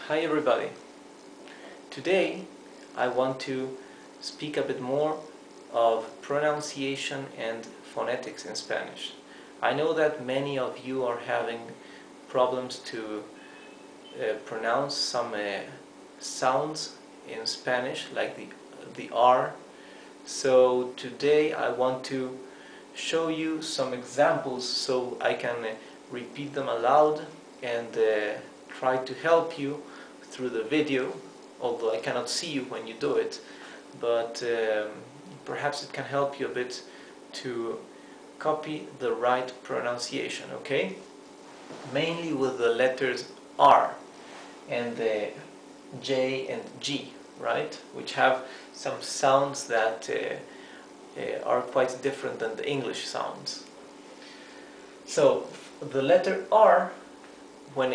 Hi everybody. Today I want to speak a bit more of pronunciation and phonetics in Spanish. I know that many of you are having problems to pronounce some sounds in Spanish, like the R. So today I want to show you some examples so I can repeat them aloud and try to help you through the video, although I cannot see you when you do it, but perhaps it can help you a bit to copy the right pronunciation, okay? Mainly with the letters R and J and G, right? Which have some sounds that are quite different than the English sounds. So the letter R, when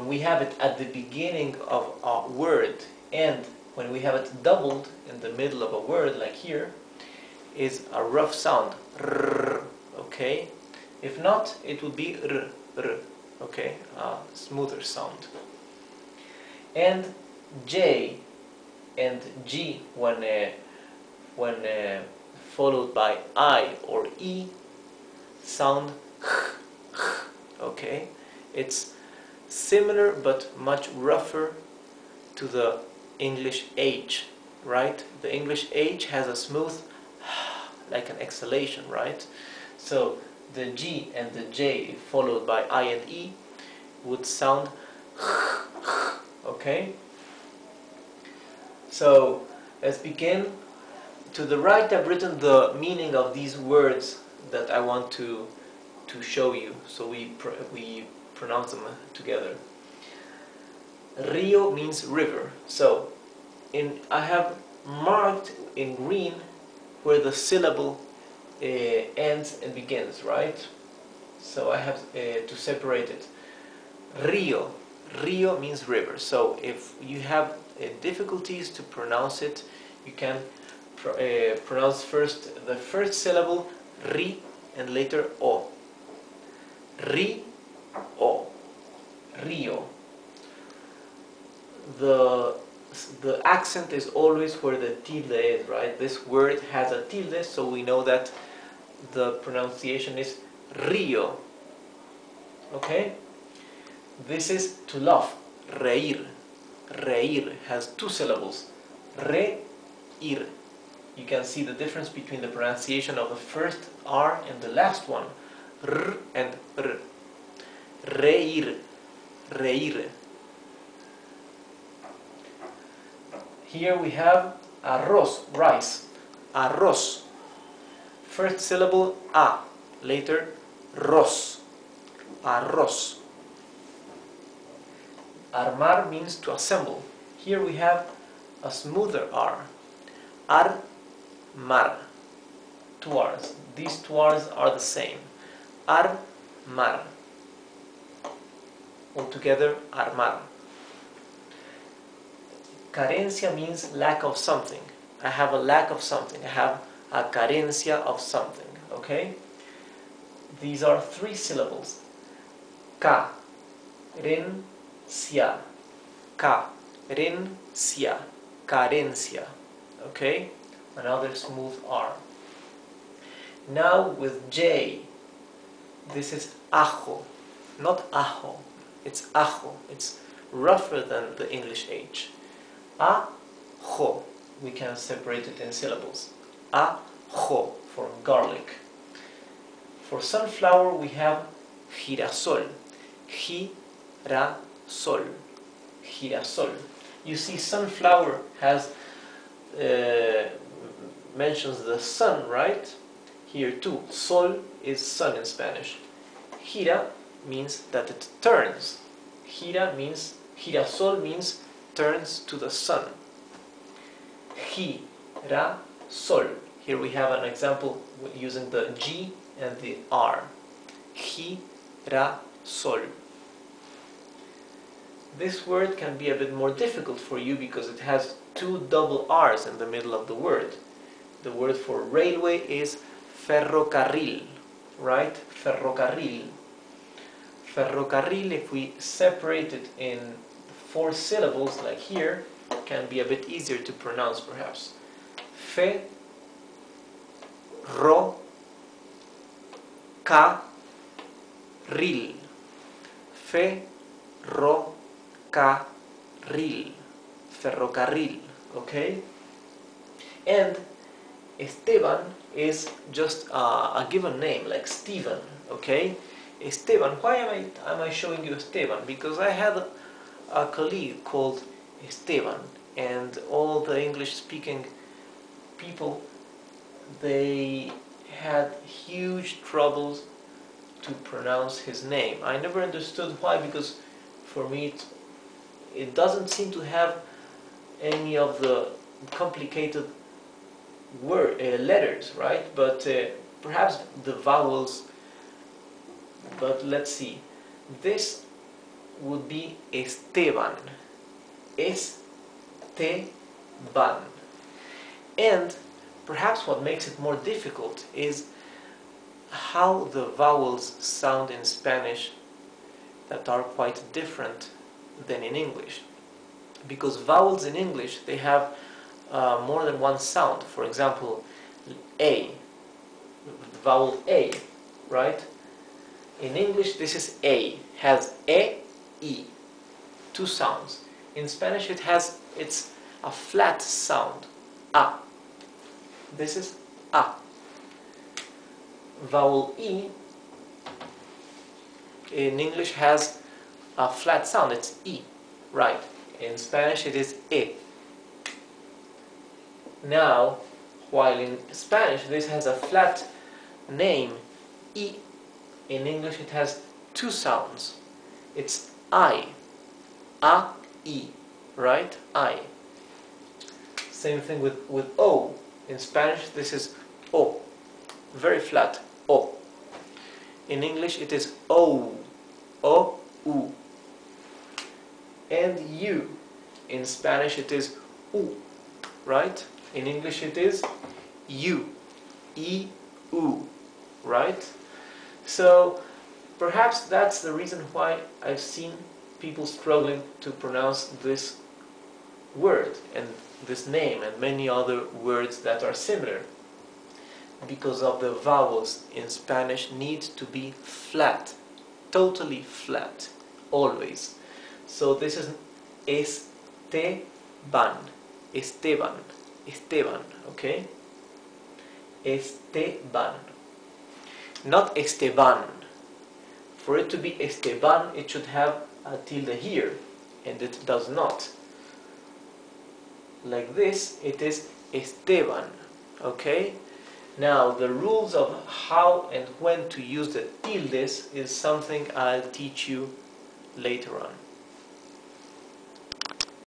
we have it at the beginning of a word and when we have it doubled in the middle of a word, like here, is a rough sound, r, okay? If not, it would be r, r, okay? A smoother sound. And J and G, when followed by I or E, sound okay? It's similar but much rougher to the English H, right? The English H has a smooth, like an exhalation, right? So the G and the J followed by I and E would sound okay? So let's begin. To the right I've written the meaning of these words that I want to show you, so we pronounce them together. Rio means river, so I have marked in green where the syllable ends and begins, right? So I have to separate it. Rio means river, so if you have difficulties to pronounce it, you can pronounce first the first syllable ri and later o. Ri, o, Rio. The accent is always where the tilde is, right? This word has a tilde, so we know that the pronunciation is Rio. Okay? This is to laugh, reír. Reír has two syllables, re-ir. You can see the difference between the pronunciation of the first R and the last one, r and r. Reír, reír. Here we have arroz, rice. Arroz. First syllable a, later ros. Arroz. Armar means to assemble. Here we have a smoother R. Armar. Two R's. These two R's are the same. Armar. Altogether, armar. Carencia means lack of something. I have a lack of something. I have a carencia of something. Okay? These are three syllables. Carencia. Carencia. Carencia. Okay? Another smooth R. Now with J, this is ajo, not ajo. It's ajo. It's rougher than the English H. Ajo. We can separate it in syllables. Ajo for garlic. For sunflower we have girasol. Girasol. Girasol. You see, sunflower has mentions the sun, right? Here too. Sol is sun in Spanish. Gira means that it turns. Girasol means turns to the sun. Girasol. Here we have an example using the G and the R. Girasol. This word can be a bit more difficult for you because it has two double R's in the middle of the word. The word for railway is ferrocarril, right? Ferrocarril. Ferrocarril, if we separate it in 4 syllables like here can be a bit easier to pronounce perhaps. Fe, ro, ca, ril. Fe, ro, ca, ril. Ferrocarril, okay? And Esteban is just a given name, like Stephen, okay? Esteban, why am I showing you Esteban? Because I had a colleague called Esteban, and all the English-speaking people, they had huge troubles to pronounce his name. I never understood why, because for me it doesn't seem to have any of the complicated letters, right? But perhaps the vowels. But let's see. This would be Esteban. Esteban. And perhaps what makes it more difficult is how the vowels sound in Spanish that are quite different than in English. Because vowels in English, they have more than one sound. For example, A, the vowel A, right? In English, this is A, has E, 2 sounds. In Spanish, it's a flat sound, A. This is A. Vowel E in English has a flat sound, it's E, right? In Spanish, it is E. Now, while in Spanish this has a flat name, I, in English it has 2 sounds. It's I, A-I, right? I. Same thing with O. In Spanish this is O, very flat, O. In English it is O, O-U. And U. In Spanish it is U, right? In English it is U, E-U, right? So perhaps that's the reason why I've seen people struggling to pronounce this word and this name and many other words that are similar, because of the vowels in Spanish need to be flat, totally flat, always. So this is Esteban, Esteban, Esteban, okay? Esteban, not Esteban. For it to be Esteban, it should have a tilde here, and it does not. Like this, it is Esteban, okay? Now, the rules of how and when to use the tildes is something I'll teach you later on.